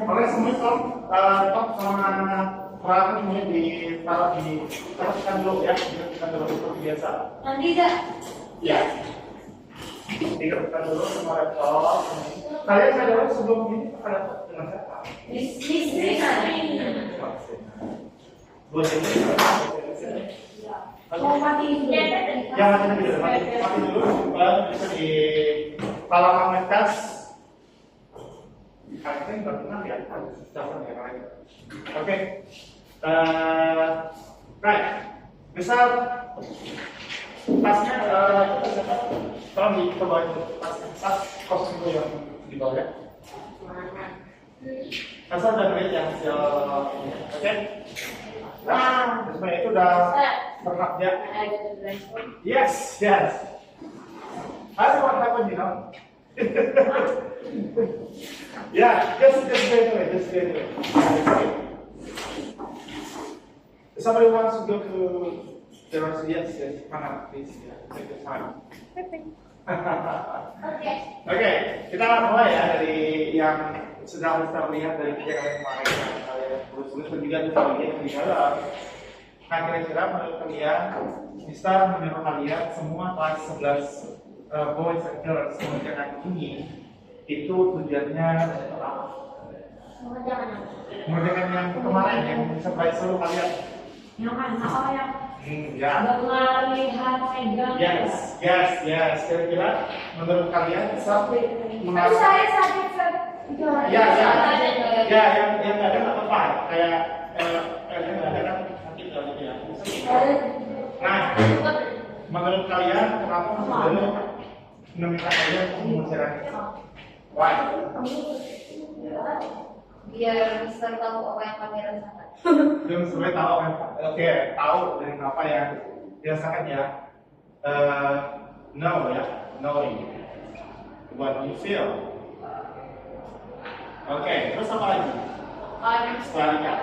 Oke, semuanya top sama peralatan semuanya ditaruh di kita dulu ya, kita dulu seperti biasa. Nanti enggak? Ya. Kita dulu sama laptop. Kalian sadar sebelum ini pakai laptop dengan siapa? Ini. Dua jam. Mau mati dulu. Ya, mati dulu supaya bisa di kalau mengetes. Kalian nggak pernah ya, coba ya kalian. Oke, right. Misal tasnya tolong dicoba itu tas kos itu yang di bawah ya. Asal dan weight yang oke. Nah, sebenarnya itu udah lengkap ya. Yes. That's what happened, you know. Yeah, just straight away. Somebody wants to go to the rest? Yes. Mana, please. Yeah, take your time. Oke, kita mulai ya dari yang sudah kita lihat dari kerja kalian kemarin. Kalian terus juga bisa lihat di dalam. Nah, kira-kira menurut kalian, Mister menyuruh kalian semua kelas 11 boys and girls mengerjakan ini itu tujuannya untuk apa? Mengerjakan yang kemarin yang surprise seluruh kalian. Yang mana? Oh yang Ya. melihat megang. Yes. Kira-kira menurut kalian Tapi saya sakit. Ya, yang nggak ada nggak apa-apa. Kayak yang nggak ada kan sakit gitu ya. Nah, menurut kalian kenapa dulu meminta kalian mengucapkan why? Biar Mister tahu apa yang kami rasakan. Belum sebenarnya tahu kan? Oke, tahu dari apa yang dirasakan ya. Knowing what you feel. Oke, terus apa lagi? Selanjutnya.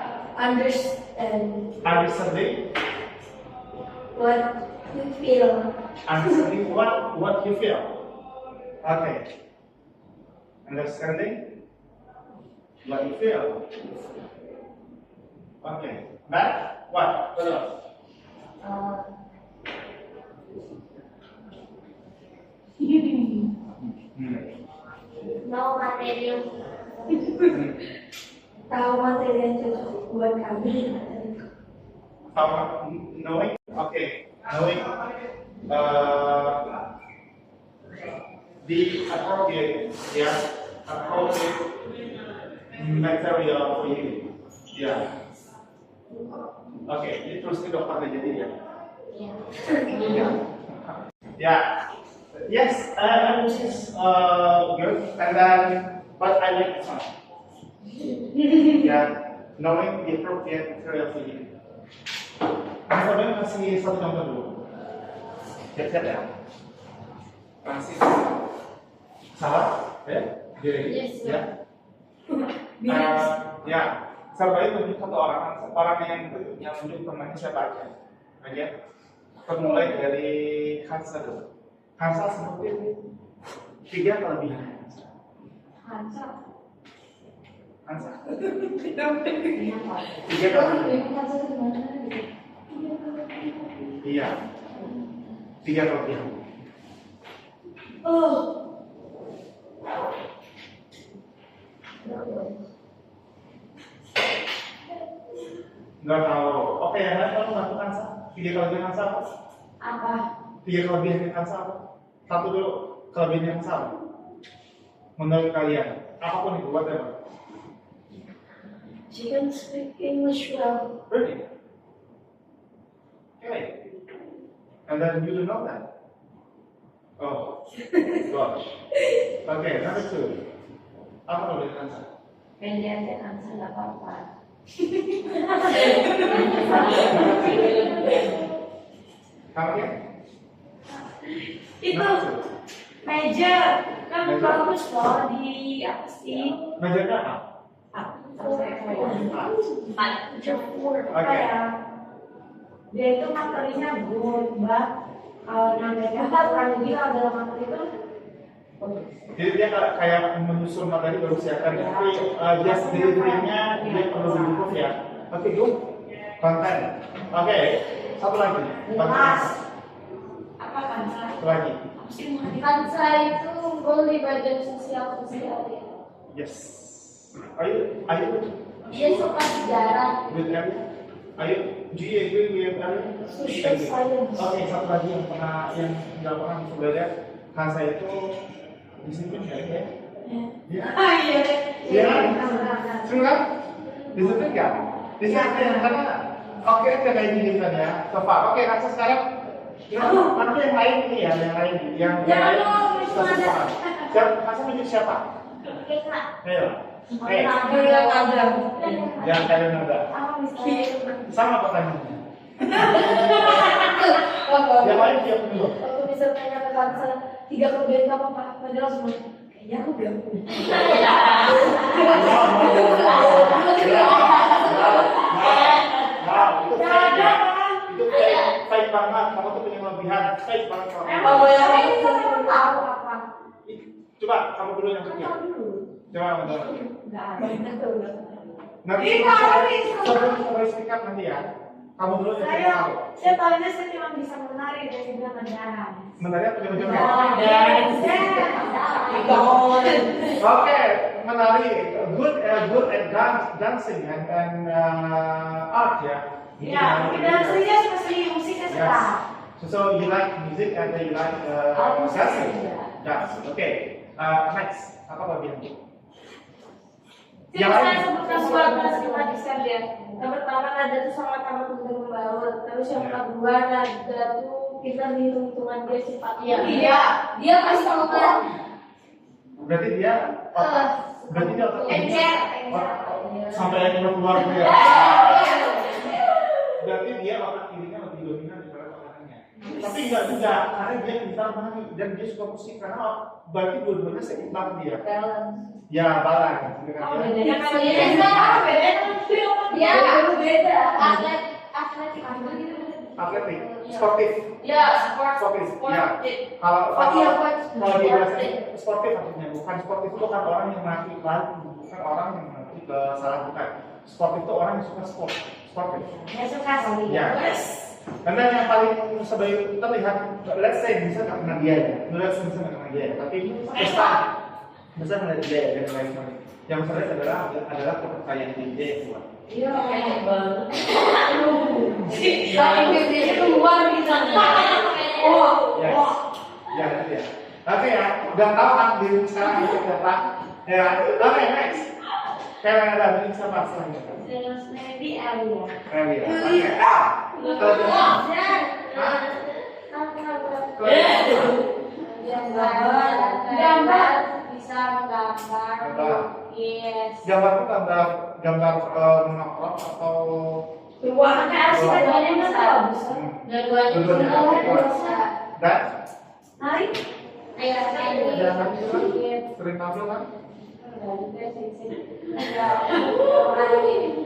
Understanding What you feel. Understanding what you feel. Okay. Understanding what you feel. Okay. Back. What? What else? No material. Tahu materi yang cocok buat kami. Knowing. Okay. Knowing the appropriate material for you. Yeah. Okay. Ini terus ke dokter aja jadi ya. Yeah. Yes, which is good. And then, but I like this one. Yeah, knowing the appropriate material for you. Nah, sebenarnya kasih satu contoh dulu. Siap-siap ya. Kasih. Salah? Ya? Yes, ya. Ya. Sampai tunjuk satu orang yang tunjuk temannya siapa aja. Oke. Mulai dari Hansa dulu. Hansa seperti 3 kelebihan. Hansa. 3 kelebihan. Iya. 3 kelebihan. Nggak tahu. Oke, yang lain kamu bantu Hansa. 3 kelebihan Hansa apa? Apa? 3 kelebihan Hansa apa? Satu dulu kelebihan Hansa apa? Menurut kalian, apapun itu, whatever. She can speak English well. Really? Okay. And then you don't know that? Oh, gosh. Okay, number 2. Apa kelebihan Hansa? Pendek dan nggak apa-apa. Kamu ya? Itu meja kan bagus loh di apa sih? Meja apa? Dia itu materinya good, mbak. Kalau namanya kurang lebih kalau dalam materi itu Jadi dia kayak menyusun materi bagus ya, tapi just delivery-nya dia perlu improve ya. Oke, good. Konten. Oke, satu lagi. Mas. Apa kansa? Satu lagi. Kansa itu goal di bagian sosial ya. Yes. Ayo. Dia suka sejarah. With Ari. Ayo, do you agree with Ari? Social science. Oke, satu lagi yang nggak pernah belajar. Kansa itu disiplin ya? Iya. Iya. Iya. Sudah? Disiplin nggak? Disiplin karena oke kayak gini kan ya. Sofa. Oke, Kansa sekarang. Nanti yang lain ini ya, yang lain yang siapa? Kansa menjadi siapa? Ayo. Jangan kalian nada. Sama pertanyaannya. Yang lain siapa dulu? Waktu bisa tanya ke Kansa 3 kelebihan kamu apa? Padahal langsung kayaknya aku bilang Itu baik banget. Kamu tuh punya kelebihan. Baik banget. tahu apa? Coba kamu dulu yang kecil. Coba kamu dulu. Enggak ada. Nanti sebelum speak up nanti ya. Kamu dulu yang kecil. Saya tahunya saya cuma bisa menari dan juga mendarat. Menari apa jam-jam? Oke, menari. Good at dancing and art ya. Ya, kita saja seperti musiknya suka. So you like music and you like dancing. Dance. Okay. Next, apa lagi? Yang saya sebutkan beberapa skematiskan ya. Yang pertama nada itu sama sama tunggal membaur. Terus yang kedua nada tuh kita hitung-hitungan dia sifatnya. Iya. Dia pasti kan. Berarti dia berarti dia Encer. sampai yang keluar dia. Berarti dia otak kirinya lebih dominan daripada otak kanannya. Tapi enggak juga, karena dia bisa menari dan dia suka musik karena berarti dua-duanya seimbang dia. Balance. Ya, balance. Dia beda. Atletik. Atletik, sportif. Ya, sportif. Ya. Kalau di bahasa sportif artinya bukan sportif itu kan orang yang mati bukan orang yang mati ke salah bukan. Sportif itu orang yang suka sportif. Saya suka sekali. Ya. Karena yang paling sebaik terlihat, let's say bisa nggak kena dia ya, bisa nggak kena dia, tapi bisa kena dia dan lain-lain. Yang menarik adalah kepercayaan diri dia yang kuat. Iya, kayak banget. Tapi biasanya keluar di sana. Ya, itu ya. Oke ya, udah tahu kan diri sekarang itu siapa? Ya, oke next. Kayak ada diri siapa selanjutnya? Maybe Alia. Oke. Gambar bisa menggambar. Yes. Gambar itu gambar monokrop atau Warnanya harus Dua-duanya bisa. bisa. Dua-duanya bisa. dan Mari. Ayo, jangan sering tampil kan?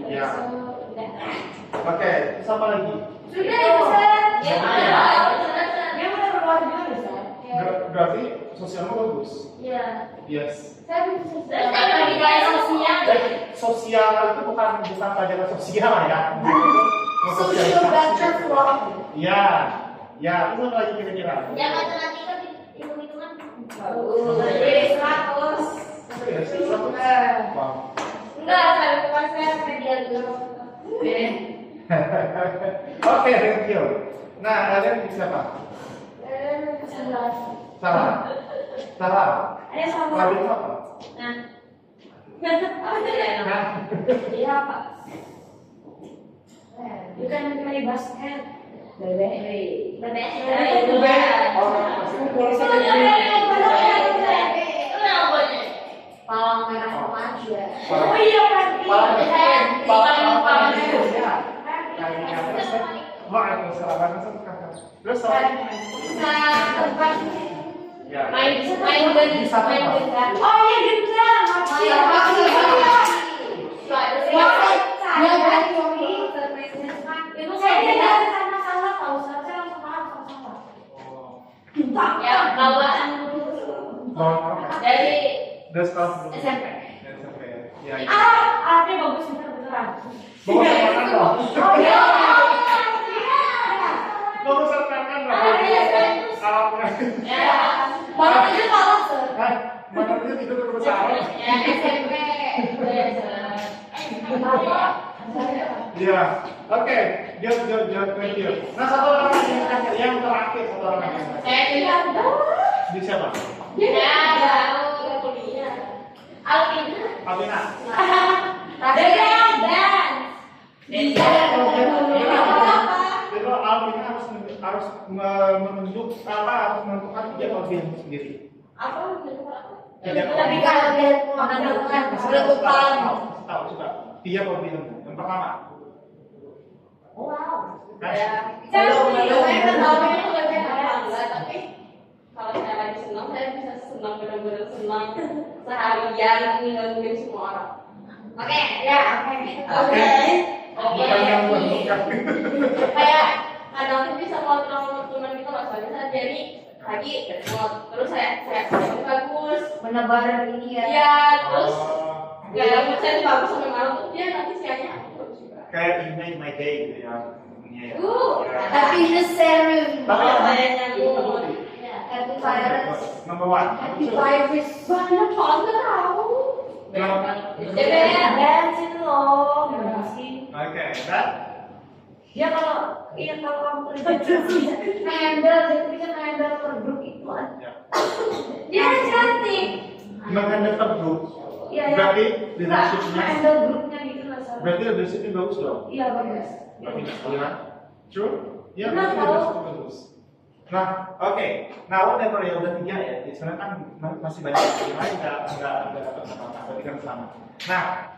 Ya. Oke, terus apa lagi? Sudah bisa. Dia udah berbuat juga bisa. Berarti sosialmu bagus. Iya. Yes. Saya bisa. Lagi kayak sosial. Sosial itu bukan pelajaran sosial ya. Social butterfly. Ya, ya itu apa lagi kira-kira? Ya matematika hitung-hitungan. Jadi 100. Wow. Enggak, saya pas saya media dulu. Oke, thank you. Nah, kalian bisa apa? Salah. Ada sama. Salah itu apa? Nah, Nah, iya Pak. You can play basket. Palang merah sama aja. Oh iya kan. Terus Bisa tempat ya. main dengan. Oh iya gitu. Itu Saya saya tidak sama-sama tahu. Saya langsung paham sama-sama. ya bawaan Mau SMP. SMP. Ya. Artinya bagus beneran. Bagus apa dong? Oh iya. Bagus apa dong? Ya. Mana aja malah sih. Mana itu itu berbesar. Ya SMP. Iya. Oke. Jawab thank you. Nah, satu orang yang terakhir satu orang yang Saya tidak ada. di siapa? Ya, baru kuliah. Alvina. Alvina. Dan. Iya. Jadi Alvina harus menunjuk harus menentukan 3 kelebihan sendiri. Apa menentukan apa? Lebih kalian menentukan menentukan. Tahu juga. 3 kelebihan. Yang pertama. Wow. Belum. Saya kan tahu ini lebih apa enggak, tapi kalau saya lagi senang, saya bisa senang benar-benar senang seharian ninggalin semua orang. Oke, ya, oke. Bukan yang menentukan. Kayak kadang tuh bisa kontrol teman gitu loh, soalnya saya jadi pagi terus saya bagus Menebar ini ya. ya terus ya saya tuh bagus sampai malam tuh dia nanti siangnya bagus juga. Kayak you made my day gitu ya. Ya. Happiness serum. Tapi Saya nyanyi Happy virus. Number 1. Happy virus. banyak banget tahu. Bensin loh. Oke, that Ya kalau kamu kerja handle, jadi bisa handle per grup itu aja. ya. Dia cantik. Menghandle grup. Iya ya. Berarti leadershipnya. Handle grupnya gitu lah. Sarah. Berarti leadershipnya bagus dong. Iya bagus. Iya. True? Ya, Benar, berarti tahu. leadershipnya bagus. Nah, oke. Nah, whatever ya udah 3 ya. Sebenarnya kan masih banyak yang lain nggak dapat apa-apa. Berarti kan sama. Nah,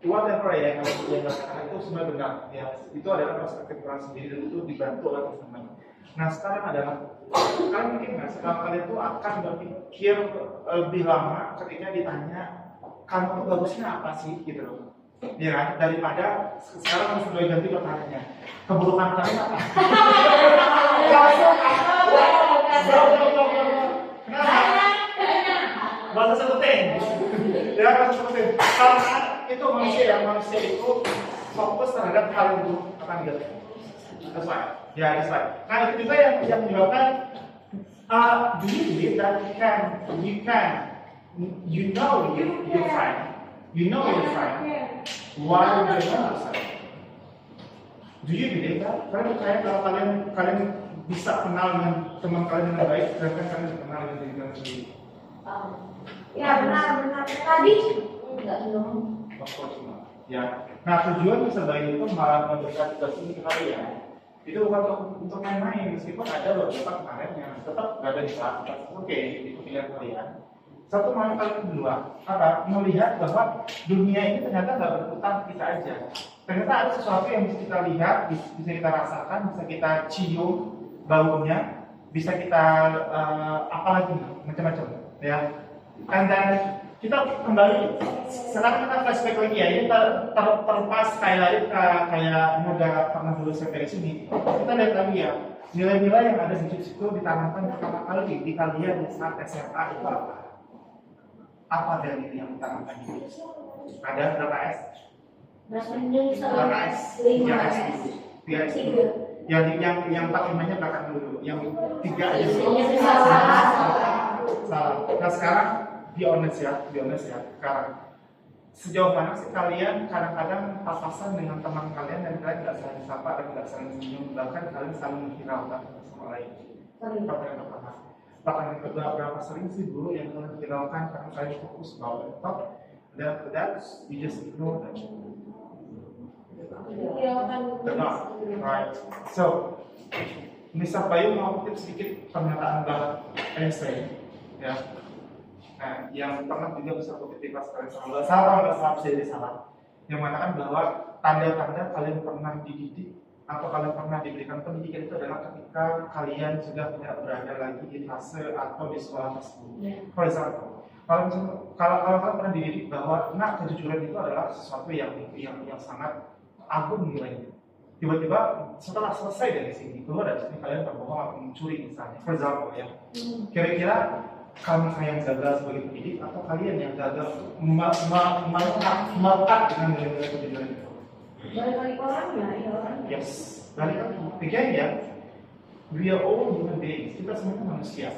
whatever ya yang katakan itu sebenarnya benar. Ya, itu adalah perspektif orang sendiri dan itu dibantu oleh teman. Nah, sekarang adalah kalian mungkin nggak sekarang kalian itu akan berpikir lebih lama ketika ditanya kamu tuh bagusnya apa sih gitu loh. Ya kan? Daripada sekarang harus mulai ganti pertanyaannya. Keburukan kalian apa? Kenapa? Bahasa sebutin. Ya, bahasa sebutin. Karena itu manusia itu fokus terhadap hal yang buruk akan negatif. That's right. Ya, that's right. Nah, itu juga yang menyebabkan do you believe that you know you're fine. You know you're fine. Why would you not yourself? Do you believe that? Kalian percaya kalau kalian bisa kenal dengan teman kalian dengan baik, sedangkan kalian bisa kenal dengan diri kalian sendiri? Ya benar. Tadi enggak dong. Of course not. Ya. Nah, tujuan survei itu malah memberikan tugas ini ke kalian. Itu bukan untuk main-main, meskipun ada beberapa kemarin yang tetap berada di kelas. Oke, itu pilihan kalian. Satu malam kalian kedua, melihat bahwa dunia ini ternyata nggak berputar kita aja. Ternyata ada sesuatu yang bisa kita lihat, bisa kita rasakan, bisa kita cium baunya, bisa kita apalagi macam-macam, ya. Dan kita kembali, sekarang kita flashback lagi ya, ini terlepas kayak udah pernah dulu sampai sini. Kita lihat lagi ya, nilai-nilai yang ada di situ ditanamkan pertama kali di kalian di saat SMA itu apa? Apa dari yang ditanamkan itu? Ada berapa S? Berapa S? 3 S dulu. 3 S dulu. Yang 4-5-nya belakang dulu. Yang 3 aja dulu. Salah. Nah sekarang be honest ya. Sekarang sejauh mana sih kalian kadang-kadang papasan dengan teman kalian dan kalian tidak saling sapa dan tidak saling senyum, bahkan kalian saling menghiraukan sama lain? Bahkan yang kedua, berapa sering sih dulu yang kalian hiraukan karena kalian fokus bahwa laptop dan that's you just ignore them. Benar, right? So, Mr. Bayu mau kutip sedikit pernyataan Mbak Einstein, ya. Nah, yang pernah juga bisa kutip di kelas kalian salah jadi salah. Yang mengatakan bahwa tanda-tanda kalian pernah dididik atau kalian pernah diberikan pendidikan itu adalah ketika kalian sudah tidak berada lagi di fase atau di sekolah tersebut. For example, kalau kalian pernah dididik bahwa kejujuran itu adalah sesuatu yang sangat agung nilainya. Tiba-tiba setelah selesai dari sini, keluar dari sini kalian berbohong atau mencuri misalnya. For example ya, kira-kira kami yang gagal sebagai pendidik atau kalian yang gagal untuk melekat dengan nilai-nilai pendidikan itu? Balik lagi ke orangnya, ya orangnya. Yes, balik lagi. Again ya, we are all human beings. Kita semuanya manusia.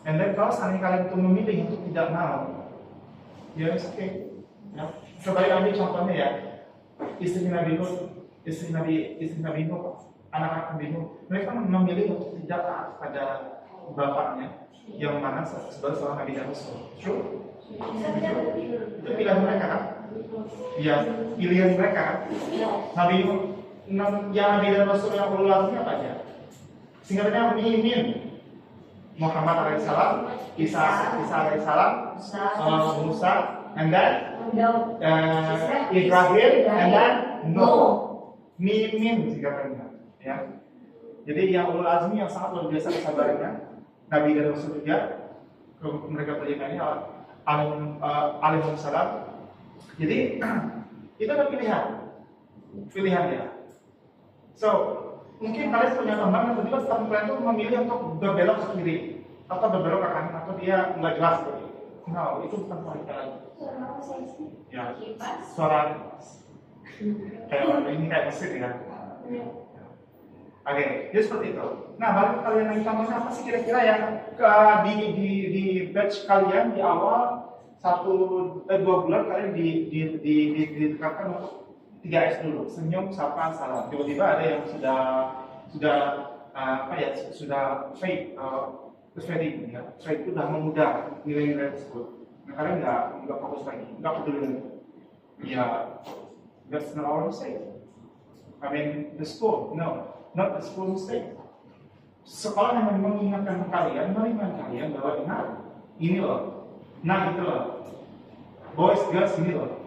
And then kalau seandainya kalian itu memilih untuk tidak mau, ya it's okay. Ya. Sebagai ambil contohnya ya, istri Nabi Nuh, anak-anak Nabi Nuh, mereka memilih untuk tidak taat pada bapaknya, yang mana sebagai seorang Nabi dan Rasul. True? Itu pilihan mereka kan? Ya, pilihan mereka kan? Nabi Nuh, yang Nabi dan Rasul yang ulul azmi apa aja? Singkatnya Mimin, Muhammad alaihissalam, Isa alaihissalam, Musa, and then Ibrahim, and then Nuh. Mimin singkatannya, ya. Jadi yang ulul azmi yang sangat luar biasa kesabarannya, Nabi dan Rasul juga, mereka berikan ini alaihissalam. Jadi itu adalah pilihan ya. So mungkin kalian punya teman yang tiba-tiba teman kalian itu memilih untuk berbelok ke kiri atau berbelok ke kanan atau dia nggak jelas seperti itu. No, itu bukan kalian. Ya, suara kayak ini kayak mesin ya. Oke, jadi seperti itu. Nah, balik ke kalian yang contohnya apa sih kira-kira yang di batch kalian di awal 2 bulan kalian ditekankan untuk 3S dulu, senyum, sapa, salam. Tiba-tiba ada yang sudah fake ya, fake itu sudah memudar nilai-nilai tersebut. Nah, kalian nggak fokus lagi, nggak peduli lagi. Ya, that's not our mistake. I mean, the school, no, not the school mistake. Sekolah yang mengingatkan kalian bahwa ingat, ini loh, nah gitu loh, boys, girls, ini loh.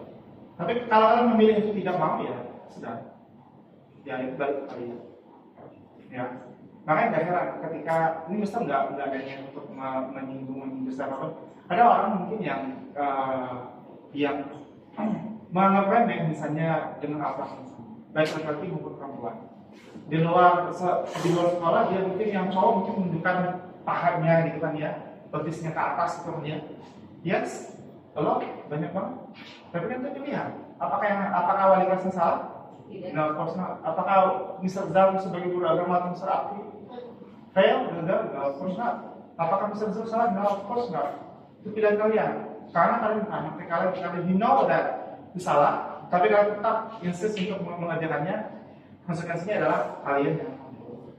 Tapi kalau kalian memilih itu tidak mau ya, sudah. Ya itu balik ke kalian. Ya, makanya gak heran ketika ini mesti nggak adanya untuk menyinggung siapapun. Ada orang mungkin yang menganggap remeh misalnya dengan apa, baik laki-laki maupun perempuan. Di luar sekolah dia mungkin yang cowok mungkin menunjukkan pahanya gitu kan ya, betisnya ke atas gitu kan ya. Yes, banyak banget. Tapi kan itu pilihan. Apakah wali kelasnya salah? No, of course not. Apakah Mr. Zam sebagai guru agama atau Mr. Akhi fail? No, of course not. Apakah Mr. Zam salah? No, of course not. Itu pilihan kalian. Karena kalian you know that itu salah, tapi kalian tetap insist untuk mengajarkannya. Konsekuensinya adalah kalian yang mampu.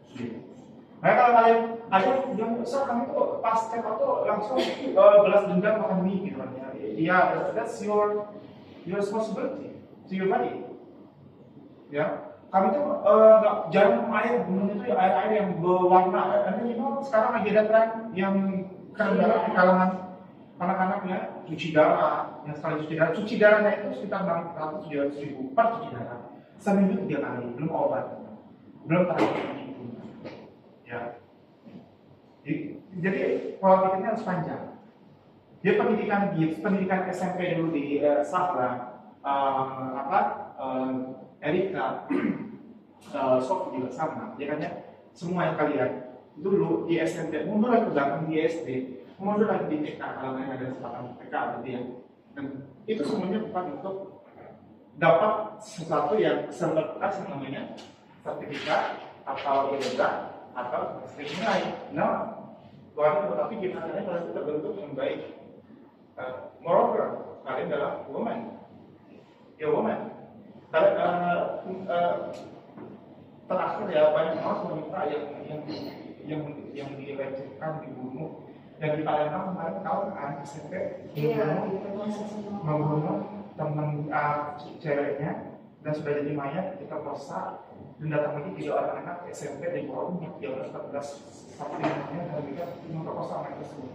Nah, kalau kalian ada yang besar, kamu itu pas step atau langsung belas dendam makan mie gitu kan ya. Yeah, that's your responsibility to your body. Ya, kami itu jarang air, minum itu air yang berwarna. Nanti sekarang lagi ada tren yang keren banget di kalangan anak-anaknya cuci darah, yang sekali cuci darahnya itu sekitar 600-700 ribu per cuci darah. Seminggu 3 kali, belum obat, belum terapi. Ya, jadi pola pikirnya harus panjang. Dia pendidikan SMP dulu di Safra, Erika, Sofi juga sama. Dia kan semua yang kalian dulu di SMP, mundur lagi ke belakang di SD, mundur lagi di TK kalau yang ada kesempatan TK gitu ya. Dan itu semuanya bukan untuk dapat sesuatu yang sebatas yang namanya sertifikat atau ijazah atau nilai. No, bukan itu, tapi gimana harus terbentuk yang baik. Moreover, kalian adalah woman. Ya woman. Terakhir ya banyak orang wanita yang dilecehkan, dibunuh, dan di Palembang kemarin tahu kan SMP membunuh teman ceweknya dan sudah jadi mayat, kita perkosa dan datang lagi 3 orang anak SMP di bawah umur 13-14 sampai 5 dan mereka memperkosa anak tersebut.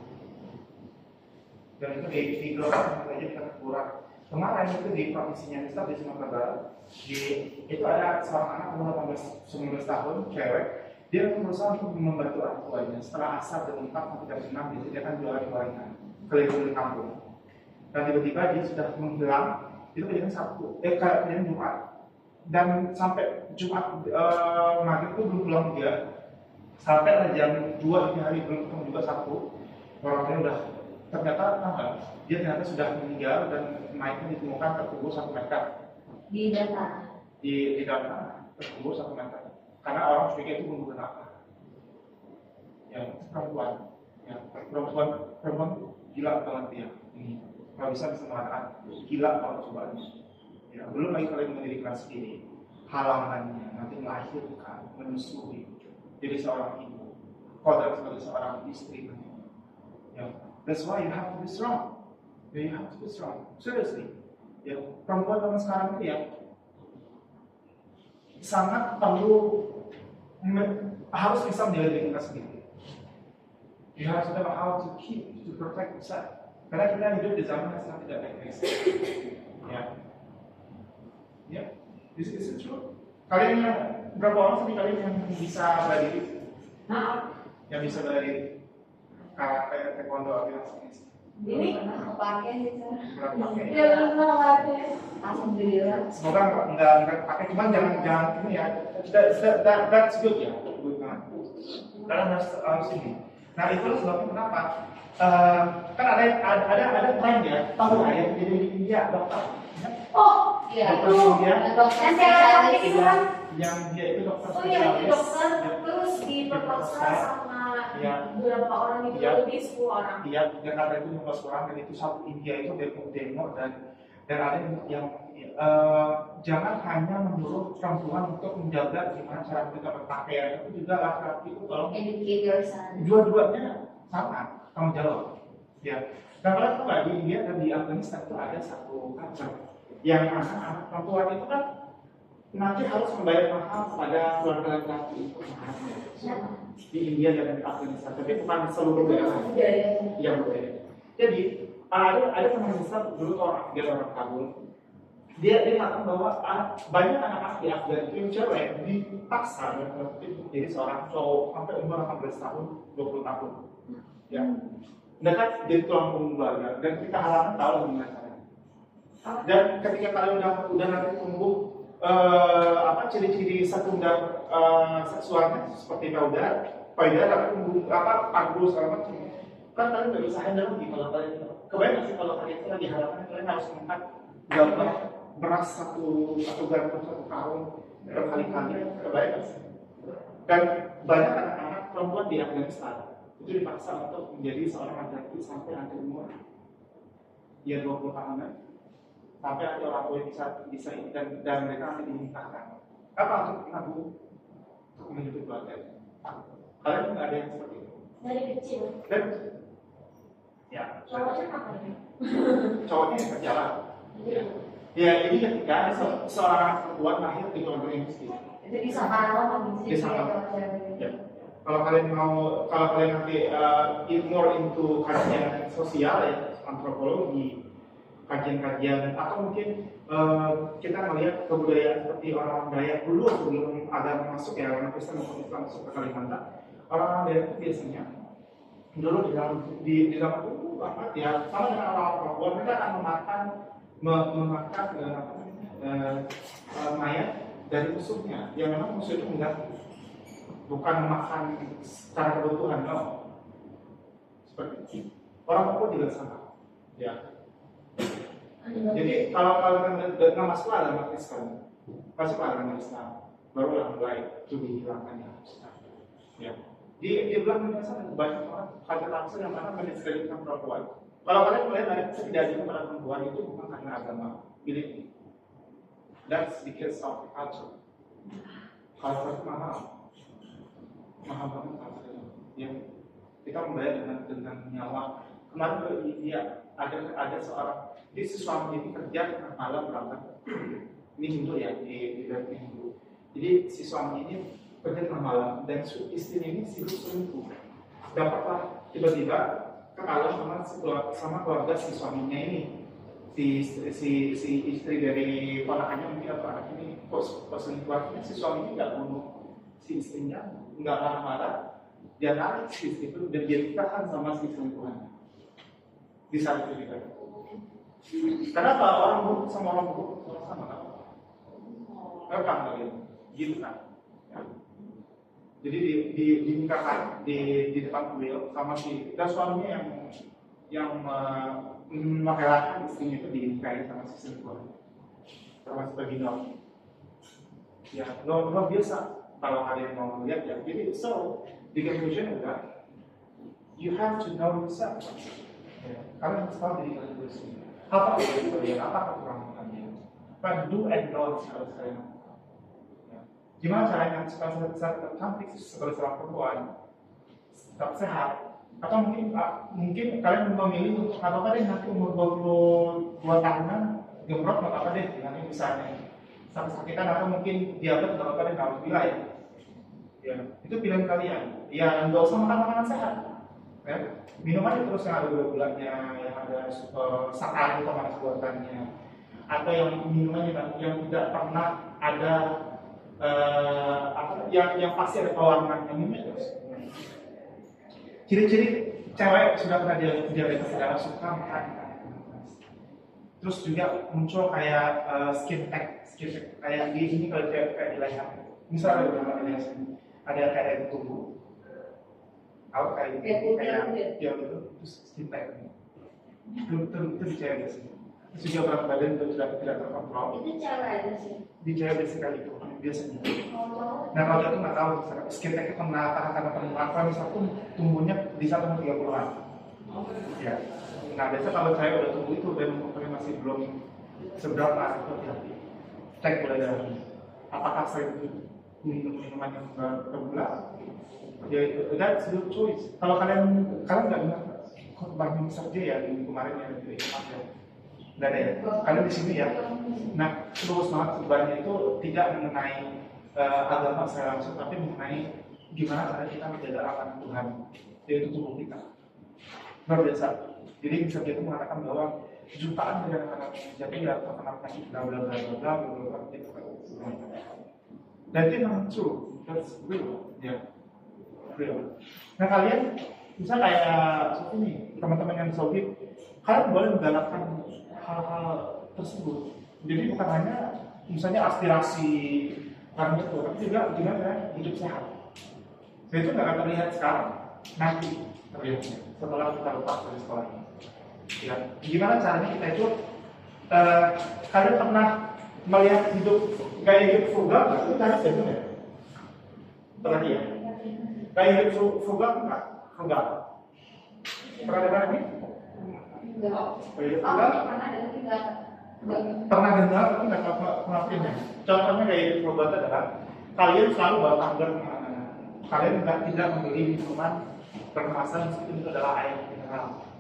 Dan itu di Gelora saja kita kurang. Kemarin itu di provinsinya Nista di Sumatera Barat, itu ada seorang anak umur 19 tahun, cewek, dia berusaha untuk membantu orang tuanya. Setelah asar dan lengkap tidak senang, dia akan jualan gorengan keliling kampung. Dan tiba-tiba dia sudah menghilang, itu kejadian kejadian Jumat. Dan sampai Jumat maghrib itu belum pulang dia, sampai jam 2 dini hari belum ketemu juga Sabtu. orangnya udah ternyata dia ternyata sudah meninggal dan mayatnya ditemukan terkubur 1 meter Di data. di dalam tanah, terkubur 1 meter karena orang curiga itu bunuh apa? Ya perempuan, ya perempuan gila banget dia ini. Kalau bisa mengatakan gila kalau cobaan. Ya, belum lagi kalian mendirikan sendiri halangannya nanti melahirkan, menyusui jadi seorang ibu, kodrat sebagai seorang istri. Ya, that's why you have to be strong. You have to be strong. Seriously. Ya, perempuan zaman sekarang ini ya sangat perlu harus bisa menjaga diri kita sendiri. You have to know how to keep, to protect yourself. Karena kita hidup di zaman yang sangat tidak baik. Ya, ya, this is true. Kalian yang berapa orang sih kalian yang bisa berdiri? Yang bisa berdiri? Karate, taekwondo, apa yang Ini kepake gitu. Ya belum pakai. Alhamdulillah. Semoga enggak pakai, cuman jangan ini ya. That's good ya. Good banget. Kalian harus ini. Nah itu sebabnya kenapa? Kan ada tren ya, tahu nggak ya jadi di India dokter. Oh, iya Dokter itu. India. Dokter spesialis itu kan. Yang dia itu dokter Oh iya itu spesialis. dokter terus diperkosa sama Iya. beberapa orang itu Iya. lebih 10 orang. Iya, Jakarta itu 15 orang dan itu satu India itu demo dan ada yang jangan hanya menyuruh perempuan untuk menjaga gimana cara kita berpakaian, tapi juga laki-laki itu kalau Educate yourself. dua-duanya sama tanggung jawab. Ya, nah kalian tahu nggak di India dan di Afghanistan itu ada satu culture yang anak-anak perempuan itu kan nanti harus membayar mahal pada keluarga laki-laki itu di India dan di Afghanistan, tapi bukan seluruh daerah yang berbeda. Jadi ada teman besar dulu orang Kabul, dia mengatakan bahwa banyak anak-anak di Afghanistan itu yang cewek dipaksa jadi seorang cowok sampai umur 18 tahun, 20 tahun, ya. Mereka jadi tulang punggung keluarga dan kita halangan tahu gimana caranya. Dan ketika kalian udah nanti tumbuh ciri-ciri sekunder seksualnya seperti payudara tapi paru segala macam kan kalian nggak bisa handle lagi kalau kalian kebayang nggak sih kalau kalian itu lagi halangan kalian harus mengangkat gambar beras satu gambar 1 karung berkali-kali kebayang nggak sih? Dan banyak anak-anak perempuan di Afghanistan itu dipaksa untuk menjadi seorang laki-laki sampai nanti umur ya 20 tahunan sampai nanti orang tua bisa ini dan mereka nanti dinikahkan apa untuk nabung untuk menghidupi keluarga. Kalian nggak ada yang seperti itu Dari kecil. dan ya Cowoknya apa nih? cowoknya yang berjalan ya ini ketika seorang perempuan lahir di keluarga yang miskin Itu di Samarang di sana ya. Kalau kalian nanti more into kajian sosial ya antropologi kajian-kajian atau mungkin kita melihat kebudayaan seperti orang Dayak dulu sebelum agama masuk ya orang Kristen maupun Islam masuk ke Kalimantan. Orang Dayak itu biasanya dulu di dalam itu ya sama dengan orang Papua mereka akan memakan mayat dari musuhnya yang memang musuh itu mengganggu, bukan memakan secara kebutuhan, no. Seperti itu. Orang Papua juga sama, ya. Jadi kalau kalian nggak masuklah agama Kristen, masuklah agama Islam, barulah mulai itu dihilangkan ya. Ya. Di bulan Indonesia banyak orang kata langsung yang mana mendiskreditkan perempuan. Kalau kalian melihat ada ketidakadilan pada perempuan itu bukan karena agama, believe me. That's because of the culture. Culture itu mahal banget culture. Yang kita membayar dengan nyawa. Kemarin dia ada seorang di suami ini kerja malam berangkat. Ini Hindu ya di Hindu. Jadi si suami ini kerja tengah malam dan istri ini sibuk selingkuh. Dapatlah tiba-tiba kekalah sama keluarga si suaminya ini. Si istri dari ponakannya mungkin atau anak ini kok selingkuhannya si suami ini nggak bunuh si istrinya, nggak marah-marah, dia narik si istri itu dan dia nikahkan sama si selingkuhannya. Di saat itu juga. Kenapa orang buruk sama orang buruk sama kan? Rekam kalian, gitu kan? Ya. Jadi dinikahkan di depan beliau sama si dan suaminya yang merelakan istrinya itu dinikahi sama si selingkuhan, termasuk Bagino. Ya, luar biasa kalau kalian mau lihat ya. Jadi, so the conclusion adalah you have to know yourself. Ya, kalian harus tahu diri kalian sendiri. Apa kalian, apa kekurangan kalian. But do and don't harus kalian. Ya. Gimana caranya supaya saya tetap cantik sebagai seorang perempuan, tetap sehat? Atau mungkin kalian memilih untuk apa deh nanti umur 22 tahunan gemrot nggak apa deh nanti misalnya sakit-sakitan atau mungkin diabetes nggak apa deh kalau bila ya. Ya, itu pilihan kalian. Ya, nggak usah makan makanan sehat. Ya, minum aja terus yang ada gula-gulanya, yang ada sakar atau panas buatannya, atau yang minuman yang tidak pernah ada yang pasti ada pewarnaan yang minum terus. Ciri-ciri cewek sudah pernah diabetes darah suka makan. Terus juga muncul kayak skin tag kayak di sini kalau cewek kayak di leher. Misalnya ada beberapa di sini ada kayak di tubuh. Aku kayak dia itu terus skin tag. Itu di cewek sini. Terus juga berat badan itu sudah tidak terkontrol. Itu cewek aja sih. Di cewek sekali itu biasanya. Nah kalau itu nggak tahu, skin tag itu karena apa misalnya pun tumbuhnya di 130-an. Ya. Nah biasa kalau saya udah tumbuh itu dan umurnya masih belum seberapa itu hati-hati. Cek gula darah. Apakah saya minum minuman yang bergula? Ya itu, that's your choice. Kalau kalian nggak bilang korban yang saja ya di kemarin yang di ya. Nggak ada ya. Kalian di sini ya. Nah, terus banget sebenarnya itu tidak mengenai agama secara langsung, tapi mengenai gimana cara kita menjaga amanah Tuhan, yaitu tubuh kita. Luar biasa. Jadi bisa kita mengatakan bahwa jutaan dari anak-anak jadi ya terkena penyakit bla bla bla bla bla bla bla. Dan itu memang true, that's real, ya, real. Nah kalian bisa kayak seperti ini, teman-teman yang Saudi, kalian boleh menggalakkan hal-hal tersebut. Jadi bukan hanya misalnya aspirasi karena itu, tapi juga gimana hidup sehat. Dan itu nggak akan terlihat sekarang, nanti terlihatnya setelah kita lepas dari sekolah. Ya, gimana caranya kita itu? Kalian pernah melihat gaya hidup frugal nggak? Itu harus itu ya. Pernah ya? Gaya hidup frugal nggak? Frugal. Pernah dengar ini? Enggak. Gaya hidup frugal? Pernah dengar tapi nggak pernah. Contohnya gaya hidup frugal itu adalah kalian selalu bawa tumbler kemana-mana. Kalian tidak membeli minuman berkemasan meskipun itu adalah air mineral.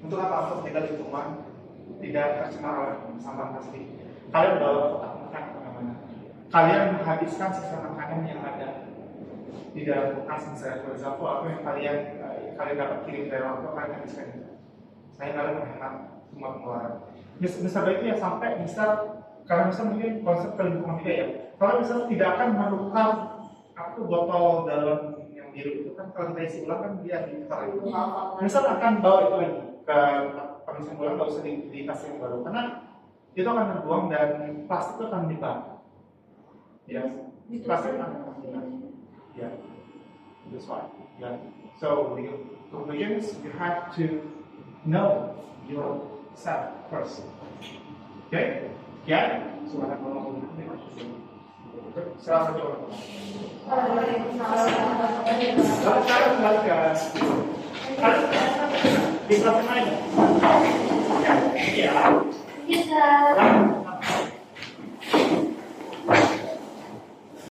Untuk apa? Untuk menjaga lingkungan tidak tercemar oleh sampah plastik. Kalian bawa kotak makan kemana-mana. Kalian menghabiskan sisa makanan yang ada di dalam kulkas misalnya, for example, apa yang kalian dapat kirim dari orang tua, kalian habiskan. Saya kalian menghemat semua pengeluaran. Misalnya itu ya sampai karena mungkin konsep kelingkungan juga ya. Kalau misalnya tidak akan menukar botol galon yang biru itu kan kalau kita isi ulang kan dia ditukar itu. Misal akan bawa itu lagi ke pengisian ulang, nggak usah dikasih yang baru karena itu akan terbuang dan plastik itu akan dibakar. Ya, plastik akan dibakar. Ya, that's why. Yeah. So the conclusions you have to know yourself first. Okay? Ya, subhanallah. Selamat jumpa. Sekarang kembali ke di kelas lain. Ya, iya. Bisa.